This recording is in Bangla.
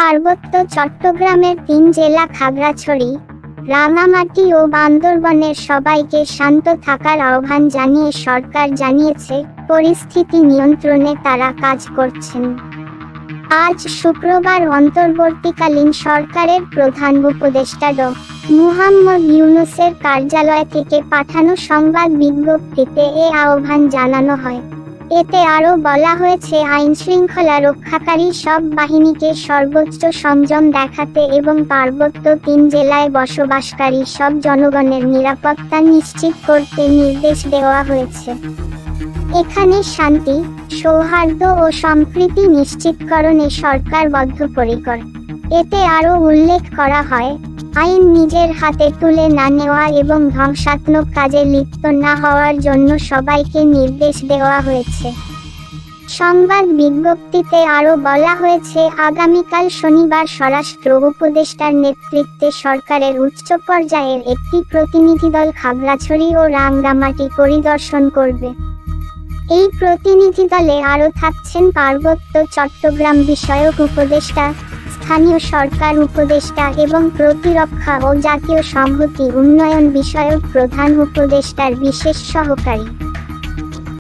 পার্বত্য চট্টগ্রামের 3 জেলা খাগড়াছড়ি, রাঙামাটি ও বান্দরবানের সবাইকে শান্ত থাকার আহ্বান জানিয়ে সরকার জানিয়েছে, পরিস্থিতি নিয়ন্ত্রণে তারা কাজ করছেন। আজ শুক্রবার অন্তর্বর্তীকালীন সরকারের প্রধান উপদেষ্টা ড. মুহাম্মদ ইউনূসের কার্যালয় থেকে পাঠানো সংবাদ বিজ্ঞপ্তিতে এ আহ্বান জানানো হয়। এতে আরও বলা হয়েছে, আইনশৃঙ্খলা রক্ষাকারী সব বাহিনীকে সর্বোচ্চ সংযম দেখাতে এবং পার্বত্য 3 জেলায় বসবাসকারী সব জনগণের নিরাপত্তা নিশ্চিত করতে নির্দেশ দেওয়া হয়েছে। এখানে শান্তি, সৌহার্দ্য ও সম্প্রীতি নিশ্চিতকরণে সরকার বদ্ধপরিকর। এতে আরও উল্লেখ করা হয়, আইন নিজের হাতে তুলে না নেওয়া এবং ধ্বংসাত্মক কাজে লিপ্ত না হওয়ার জন্য সবাইকে নির্দেশ দেওয়া হয়েছে। সংবাদ বিজ্ঞপ্তিতে আরও বলা হয়েছে, আগামীকাল শনিবার স্বরাষ্ট্র উপদেষ্টার নেতৃত্বে সরকারের উচ্চ পর্যায়ের একটি প্রতিনিধিদল খাগড়াছড়ি ও রাঙ্গামাটি পরিদর্শন করবে। এই প্রতিনিধিদলে আরও থাকছেন পার্বত্য চট্টগ্রাম বিষয়ক উপদেষ্টা, স্থানীয় সরকার উপদেষ্টা এবং প্রতিরক্ষা ও জাতীয় সংহতি উন্নয়ন বিষয়ক প্রধান উপদেষ্টার বিশেষ সহকারী।